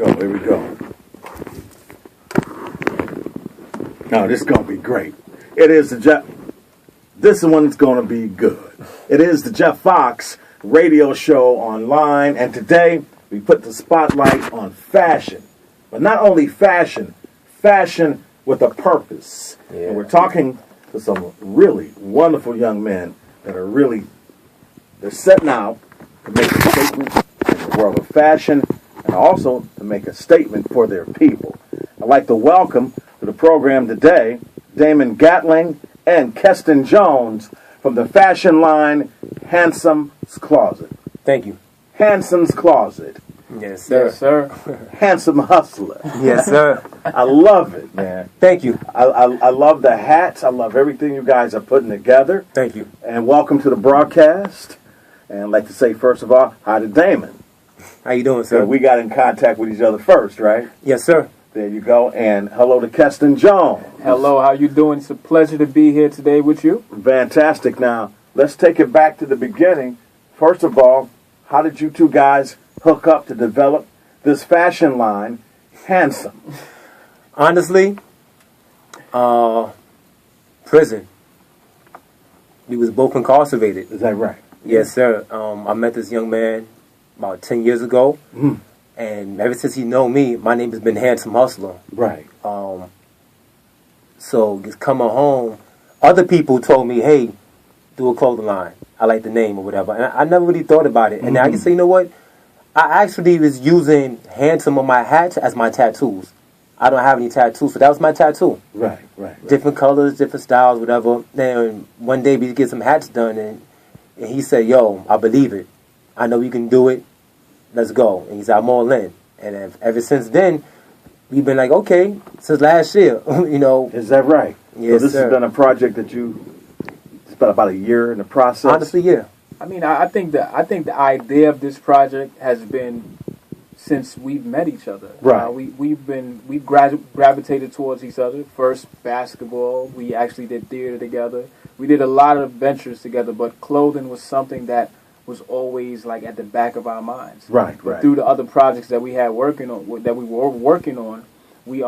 go. Here we go. No, this is going to be great. It is the Jeff. This one's going to be good. It is the Jeff FOXX radio show online, and today we put the spotlight on fashion. But not only fashion, fashion with a purpose. Yeah. And we're talking to some really wonderful young men that are they're setting out to make a statement in the world of fashion and also to make a statement for their people. I'd like to welcome to the program today Damon Gatling and Keston Jones from the fashion line Handsum'S Closet. Thank you. Handsum'S Closet. Yes, sir. Yes, sir. Handsome hustler. Yes, sir. I love it, man. Thank you. I love the hats. I love everything you guys are putting together. Thank you. And welcome to the broadcast. And I'd like to say, first of all, hi to Damon. How you doing, sir? So we got in contact with each other first, right? Yes, sir. There you go. And hello to Keston Jones. Hello, how you doing? It's a pleasure to be here today with you. Fantastic. Now, let's take it back to the beginning. First of all, how did you two guys hook up to develop this fashion line, Handsome? Honestly, prison. We was both incarcerated. Is that right? Yes, sir. I met this young man about 10 years ago. And ever since he know me, my name has been Handsome Hustler. Right. So just coming home, other people told me, hey, do a clothing line. I like the name or whatever. And I never really thought about it. And I just say, you know what? I actually was using Handsome on my hat as my tattoos. I don't have any tattoos, so that was my tattoo. Right. Different colors, different styles, whatever. Then one day we get some hats done, and he said, yo, I believe it. I know you can do it. Let's go. And he said, I'm all in. And ever since then, we've been like, okay, since last year, you know. Is that right? Yes, so this sir. has been a project that you spent about a year in the process? Honestly, yeah. I mean, I think the idea of this project has been since we've met each other. Right. We've gravitated towards each other. First basketball. We actually did theater together. We did a lot of adventures together. But clothing was something that was always like at the back of our minds. Right. Through the other projects that we were working on, we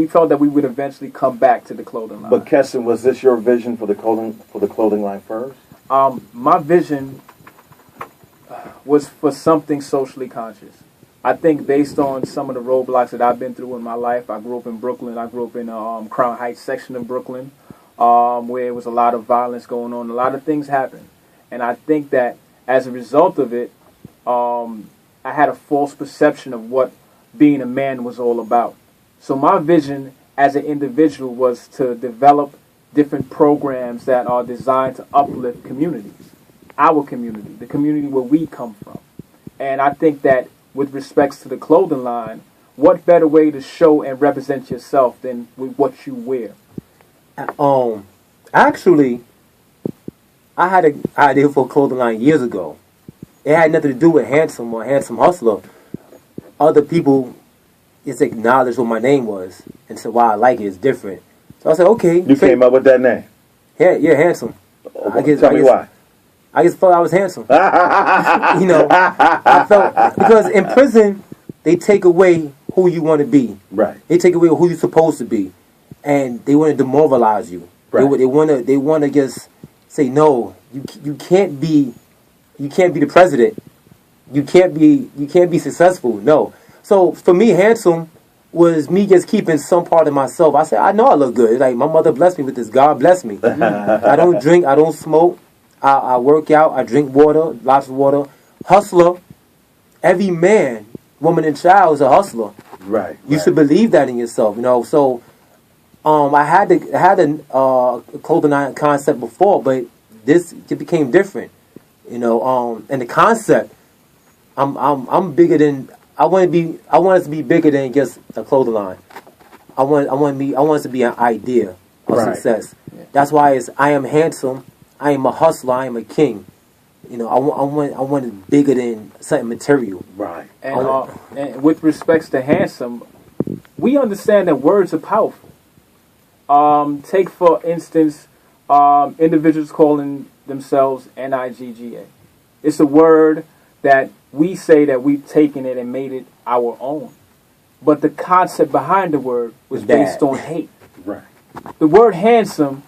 felt that we would eventually come back to the clothing line. But Keston, was this your vision for the clothing line first? My vision was for something socially conscious. I think based on some of the roadblocks that I've been through in my life, I grew up in Brooklyn. I grew up in Crown Heights section of Brooklyn, where it was a lot of violence going on. A lot of things happened. And I think that as a result of it, I had a false perception of what being a man was all about. So my vision as an individual was to develop different programs that are designed to uplift communities, our community, the community where we come from. And I think that with respects to the clothing line, what better way to show and represent yourself than with what you wear? Actually, I had an idea for a clothing line years ago. It had nothing to do with Handsome or Handsome Hustler. Other people just acknowledged what my name was and said, wow, I like it, it's different. So I said, okay. You came up with that name? Yeah, Handsome. Tell me why. I just felt I was handsome. You know, I felt, because in prison, they take away who you want to be. Right. They take away who you're supposed to be. And they want to demoralize you. Right. They want to just say, no, you can't be the president. You can't be successful. No. So for me, handsome was me just keeping some part of myself. I said, I know I look good. Like, my mother blessed me with this. God bless me. I don't drink. I don't smoke. I work out. I drink water, lots of water. Hustler. Every man, woman, and child is a hustler. Right. You should believe that in yourself. You know. So, I had a clothing line concept before, but it became different. You know. And the concept, I'm bigger than. I want us to be bigger than just a clothing line. I want us to be an idea of success. Yeah. That's why I am handsome. I am a hustler. I am a king. You know, I want it bigger than something material. Right. And with respects to handsome, we understand that words are powerful. Take for instance, individuals calling themselves NIGGA. It's a word that we say that we've taken it and made it our own. But the concept behind the word was based on hate. Right. The word handsome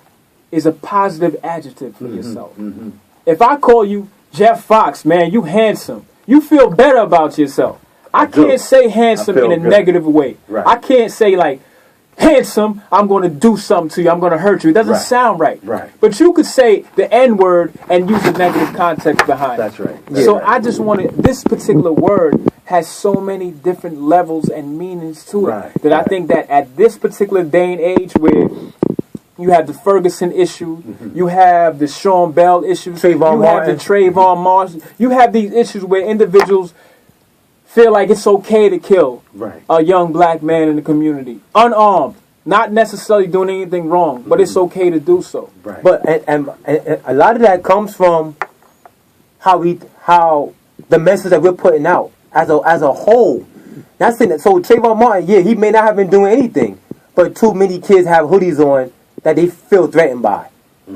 is a positive adjective for yourself. If I call you Jeff FOXX, man, you handsome. You feel better about yourself. I can't say handsome in a negative way. Right. I can't say like, handsome, I'm going to do something to you. I'm going to hurt you. It doesn't sound right. Right. But you could say the N word and use a negative context behind it. That's right. So I just wanted, this particular word has so many different levels and meanings to it that I think that at this particular day and age where you have the Ferguson issue, you have the Sean Bell issues, you have the Trayvon Martin, you have these issues where individuals feel like it's okay to kill a young black man in the community, unarmed, not necessarily doing anything wrong, but it's okay to do so. Right. But and a lot of that comes from how the message that we're putting out as a whole. Not saying that. So Trayvon Martin, yeah, he may not have been doing anything, but too many kids have hoodies on that they feel threatened by.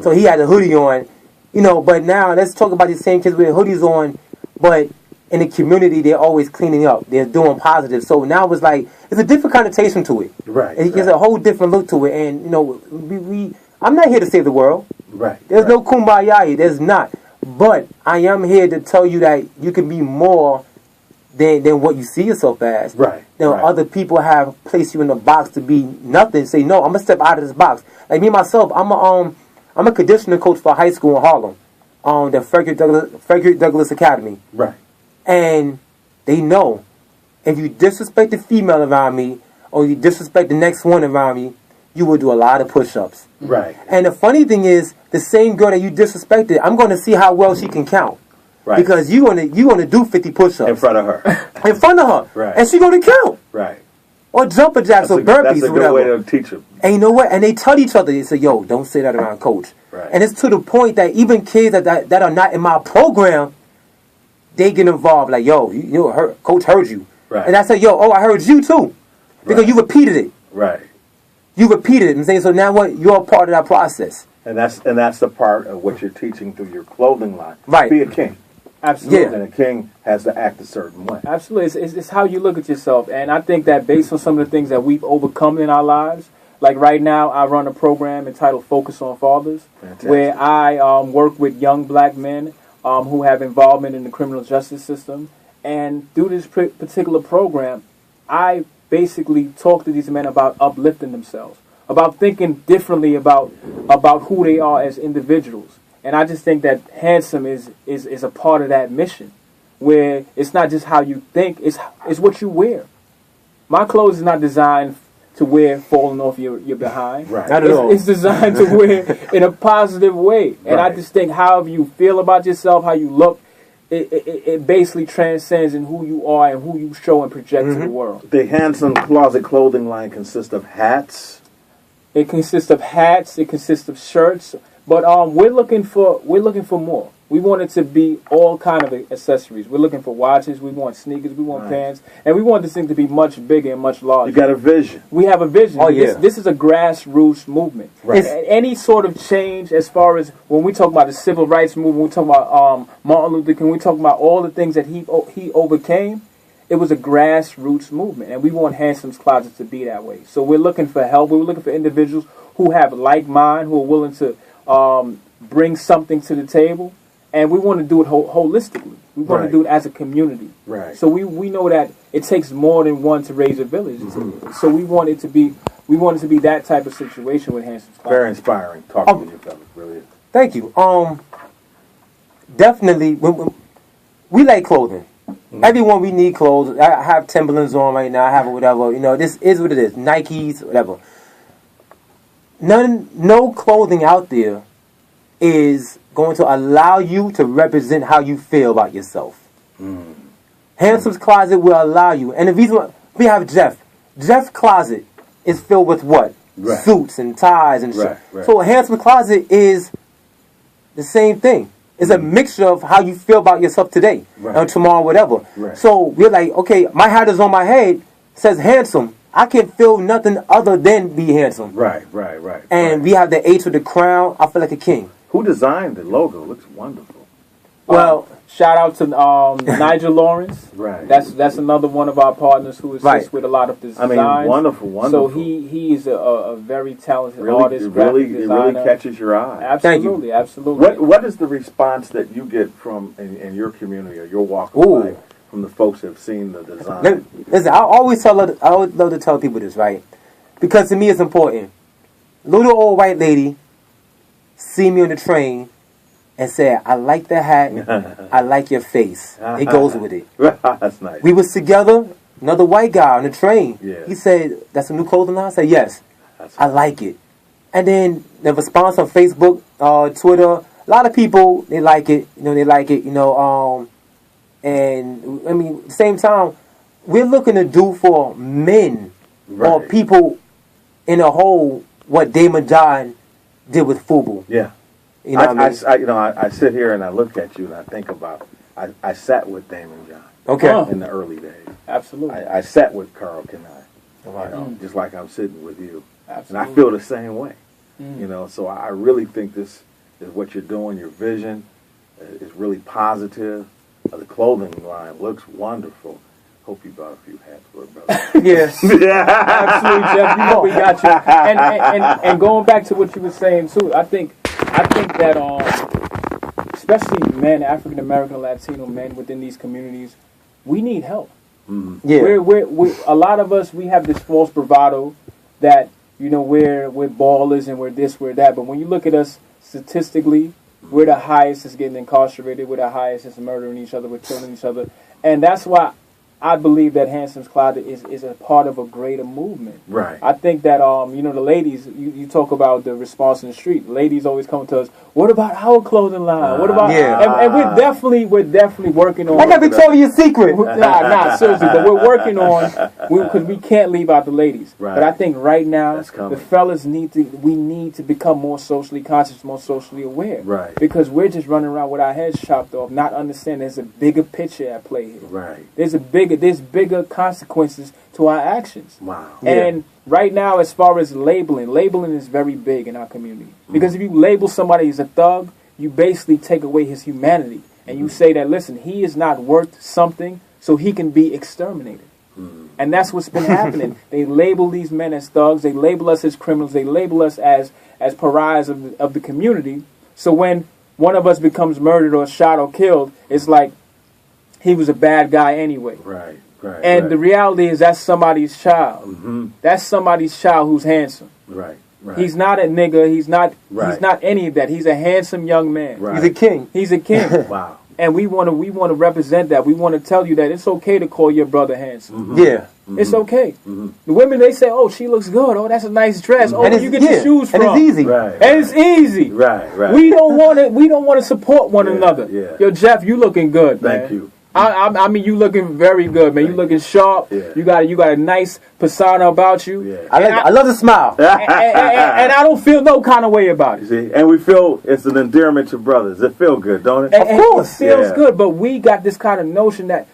So he had a hoodie on, you know. But now let's talk about these same kids with hoodies on, but in the community, they're always cleaning up. They're doing positive. So now it's like, it's a different connotation to it. Right. It gives a whole different look to it. And, you know, I'm not here to save the world. Right. There's no kumbaya here. There's not. But I am here to tell you that you can be more than what you see yourself as. Right. Now, other people have placed you in a box to be nothing. Say, no, I'm going to step out of this box. Like me, myself, I'm a conditioning coach for high school in Harlem. The Frederick Douglass Academy. Right. And they know if you disrespect the female around me or you disrespect the next one around me, you will do a lot of push-ups. Right. And the funny thing is, the same girl that you disrespected, I'm going to see how well she can count. Right. Because you're gonna do 50 push-ups. In front of her. In front of her. Right. And she's going to count. Right. Or jumper jacks or burpees that's a or whatever. good way to teach them. And you know what? And they tell each other, they say, yo, don't say that around coach. Right. And it's to the point that even kids that are not in my program, they get involved, like, yo, coach heard you. Right. And I said, yo, I heard you too. Because you repeated it. Right. You repeated it. And saying, so now what? You're a part of that process. And that's the part of what you're teaching through your clothing line. Right. Be a king. Absolutely. Yeah. And a king has to act a certain way. Absolutely. It's how you look at yourself. And I think that based on some of the things that we've overcome in our lives, like right now I run a program entitled FOXX on Fathers, where I work with young black men who have involvement in the criminal justice system. And through this particular program, I basically talk to these men about uplifting themselves, about thinking differently about who they are as individuals. And I just think that Handsome is a part of that mission, where it's not just how you think, it's what you wear. My clothes is not designed to wear falling off your behind. Right. Not at all. It's designed to wear in a positive way. And I just think however you feel about yourself, how you look, it basically transcends in who you are and who you show and project to the world. The Handsome closet clothing line consists of hats. It consists of hats. It consists of shirts. But we're looking for more. We want it to be all kind of accessories. We're looking for watches. We want sneakers. We want pants, and we want this thing to be much bigger and much larger. You got a vision. We have a vision. Oh yeah. This is a grassroots movement. Right. Any sort of change, as far as when we talk about the civil rights movement, we talk about Martin Luther King. We talk about all the things that he overcame. It was a grassroots movement, and we want Handsum'S Closet to be that way. So we're looking for help. We're looking for individuals who have like mind, who are willing to bring something to the table, and we want to do it holistically. We want to do it as a community. Right. So we know that it takes more than one to raise a village. So we want it to be that type of situation with Handsum'S Closet. Very inspiring. Talking to you fellas, really. Thank you. Definitely, we like clothing. Everyone, we need clothes. I have Timberlands on right now. I have whatever. You know, this is what it is. Nikes, whatever. No clothing out there is going to allow you to represent how you feel about yourself. Handsum'S Closet will allow you. And the reason why we have Jeff's closet is filled with what? Right. Suits and ties and shit. Right. So a Handsum'S Closet is the same thing. It's a mixture of how you feel about yourself today or tomorrow, whatever. Right. So we're like, okay, my hat is on my head, says handsome. I can feel nothing other than be handsome. Right. And we have the H with the crown. I feel like a king. Who designed the logo? It looks wonderful. Well, shout out to Nigel Lawrence. Right. That's another one of our partners who assists with a lot of designs. I mean, wonderful. So he is a very talented artist, It graphic really designer. catches your eye. Absolutely, absolutely. What is the response that you get from in your community or your walk of life from the folks that have seen the design? Listen, I always love to tell people this, right? Because to me it's important. Little old white lady see me on the train and said, "I like the hat. I like your face. It goes with it." That's nice. We was together. Another white guy on the train. Yeah. He said, "That's a new clothing line." I said, "Yes." I like it. And then the response on Facebook, Twitter, a lot of people they like it. They like it. And I mean, at the same time, we're looking to do for men or people in a whole what Damon John did with FUBU. Yeah. You know what I mean? I sit here and I look at you and I think about I sat with Damon John. Okay. In the early days. Absolutely. I sat with Carl Kenai. Just like I'm sitting with you. Absolutely. And I feel the same way. So I really think this is what you're doing. Your vision is really positive. The clothing line looks wonderful. Hope you brought a few hats for it, brother. Yes. Absolutely, Jeff. You know we got you. And going back to what you were saying too, I think that especially men, African American, Latino men within these communities, we need help. Mm-hmm. Yeah. We're a lot of us, we have this false bravado that we're ballers and we're this, we're that. But when you look at us statistically, we're the highest that's getting incarcerated. We're the highest that's murdering each other. We're killing each other. And that's why I believe that Handsum'S Closet is a part of a greater movement. Right. I think that, the ladies, you talk about the response in the street. Ladies always come to us, what about our clothing line? What about... Yeah. And we're definitely working on... I got Victoria's Secret. Nah, seriously. But we're working on... Because we can't leave out the ladies. Right. But I think right now, the fellas need to become more socially conscious, more socially aware. Right. Because we're just running around with our heads chopped off, not understanding there's a bigger picture at play here. Right. There's bigger consequences to our actions. Wow. And right now, as far as labeling is very big in our community. Because if you label somebody as a thug, you basically take away his humanity. And you say that, listen, he is not worth something, so he can be exterminated. And that's what's been happening. They label these men as thugs. They label us as criminals. They label us as pariahs of the community. So when one of us becomes murdered or shot or killed, it's like he was a bad guy anyway. Right. And the reality is that's somebody's child. Mm-hmm. That's somebody's child who's handsome. Right. He's not a nigga. He's not any of that. He's a handsome young man. Right. He's a king. He's a king. Wow. And we want to represent that. We want to tell you that it's okay to call your brother handsome. Mm-hmm. Yeah. Mm-hmm. It's okay. Mm-hmm. The women, they say, "Oh, she looks good. Oh, that's a nice dress. Oh, and where you get your shoes from?" And it's easy. And it's easy. Right. We don't want to support one another. Yeah. Yo, Jeff, you looking good, man. Thank you. I mean, you looking very good, man. You looking sharp. Yeah. You got a nice persona about you. Yeah. I love the smile. and I don't feel no kind of way about it. See, and we feel it's an endearment to brothers. It feels good, don't it? Of course, it feels good. But we got this kind of notion that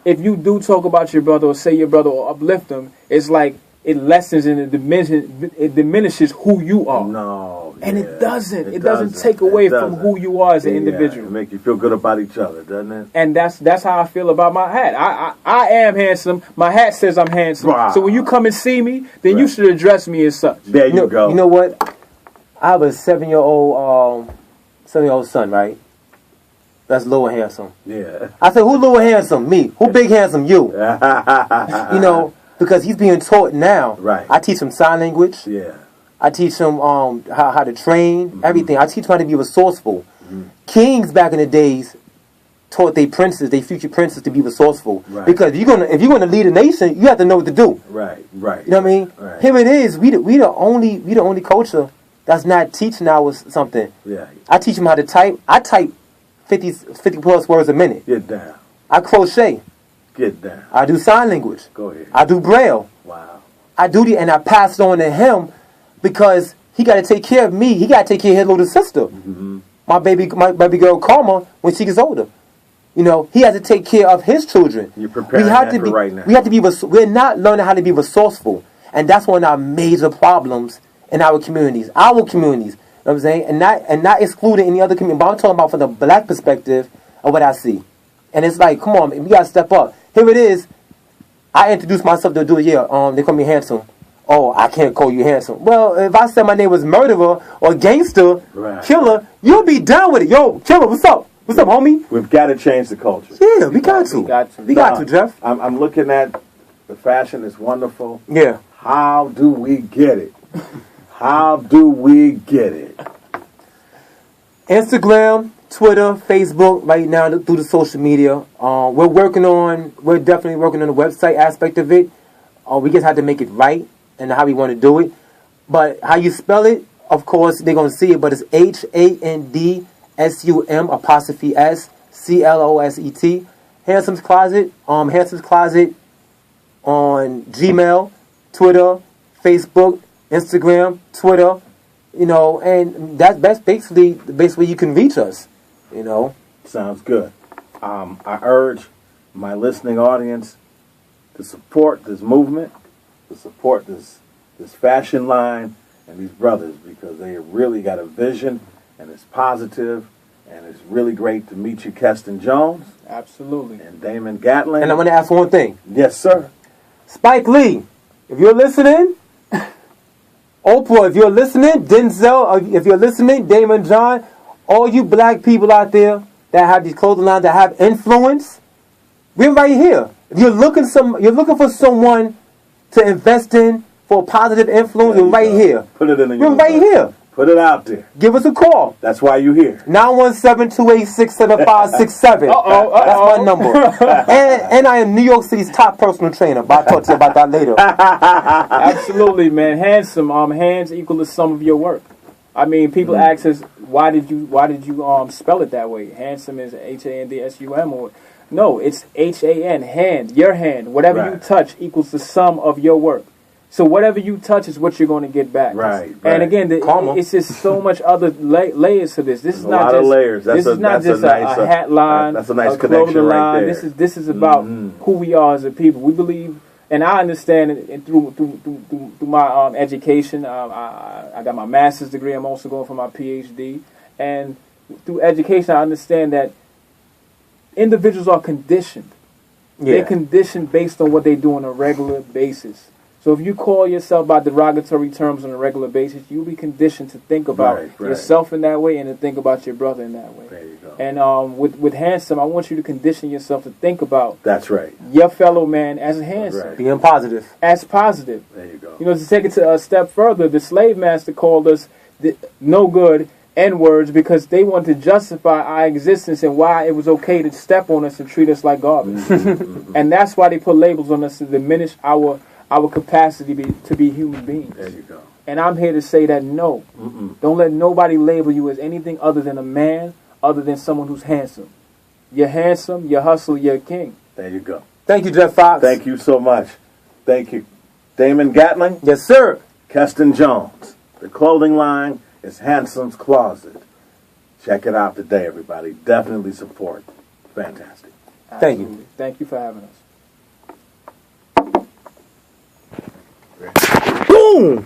if you do talk about your brother or say your brother or uplift him, it's like it lessens and it diminishes who you are. No, and it doesn't. It doesn't take away from who you are as an individual. It make you feel good about each other, doesn't it? And that's how I feel about my hat. I am handsome. My hat says I'm handsome. Wow. So when you come and see me, then you should address me as such. There you go. You know what? I have a 7-year-old son, right? That's Lower Handsome. Yeah. I said, who Lower Handsome? Me. Who Big Handsome? You. Because he's being taught now. Right. I teach him sign language. Yeah. I teach him how to train, everything. I teach him how to be resourceful. Kings back in the days taught their future princes, to be resourceful. Right. Because if you're gonna lead a nation, you have to know what to do. Right. You know what I mean? Right. Here it is. We the only culture that's not teaching ours something. Yeah. I teach them how to type. I type 50 plus words a minute. Get down. I crochet. Get down. I do sign language. Go ahead. I do braille. Wow. I do and I pass it on to him because he got to take care of me. He got to take care of his little sister. Mm-hmm. My baby girl Karma, when she gets older. He has to take care of his children. You're preparing for right now. We have to be. We're not learning how to be resourceful, and that's one of our major problems in our communities. what I'm saying? And not excluding any other community. But I'm talking about from the black perspective of what I see. And it's like, come on, we gotta step up. Here it is. I introduced myself to do it. Yeah, they call me Handsome. Oh, I can't call you handsome. Well, if I said my name was murderer or gangster, killer, you'll be down with it. Yo, killer, what's up? What's up, homie? We've got to change the culture. Yeah, we got to. We got to, Jeff. I'm looking at the fashion. It's wonderful. Yeah. How do we get it? How do we get it? Instagram, Twitter, Facebook, right now through the social media. We're definitely working on the website aspect of it. We just had to make it right and how we want to do it. But how you spell it, of course, they're going to see it, but it's HANDSUM''S Handsum's Closet. Handsum's Closet on Gmail, Twitter, Facebook, Instagram, Twitter, and that's basically the best way you can reach us, Sounds good. I urge my listening audience to support this movement, to support this fashion line and these brothers, because they really got a vision and it's positive, and it's really great to meet you, Keston Jones. Absolutely. And Damon Gatling. And I'm going to ask one thing. Yes, sir. Spike Lee, if you're listening, Oprah, if you're listening, Denzel, if you're listening, Damon John, all you black people out there that have these clothing lines that have influence, we're right here. If you're looking for someone to invest in for a positive influence, we're right here. Put it in the We're right here. Put it out there. Give us a call. That's why you're here. 917-286-7567. That's my number. And I am New York City's top personal trainer, but I'll talk to you about that later. Absolutely, man. Handsome. Hands equal the sum of your work. I mean, people ask us, why did you spell it that way? Handsome is HANDSUM, or no, it's HAN, hand, your hand. Whatever you touch equals the sum of your work. So whatever you touch is what you're going to get back. Right. And again, it's just so much other layers to this. This is not just layers. This is not just a hat line. That's a nice connection right there. This is about who we are as a people. We believe, and I understand it through my education. I got my master's degree. I'm also going for my PhD. And through education, I understand that individuals are conditioned. Yeah. They're conditioned based on what they do on a regular basis. So if you call yourself by derogatory terms on a regular basis, you'll be conditioned to think about yourself in that way and to think about your brother in that way. There you go. And with Handsome, I want you to condition yourself to think about your fellow man as handsome. Being positive. As positive. There you go. To take it to a step further, the slave master called us no good N-words because they wanted to justify our existence and why it was okay to step on us and treat us like garbage. And that's why they put labels on us to diminish our capacity to be human beings. There you go. And I'm here to say that no. Don't let nobody label you as anything other than a man, other than someone who's handsome. You're handsome, you're hustle, you're a king. There you go. Thank you, Jeff Fox. Thank you so much. Thank you. Damon Gatling? Yes, sir. Keston Jones. The clothing line is Handsum's Closet. Check it out today, everybody. Definitely support. Fantastic. Thank you. Thank you for having us. Boom!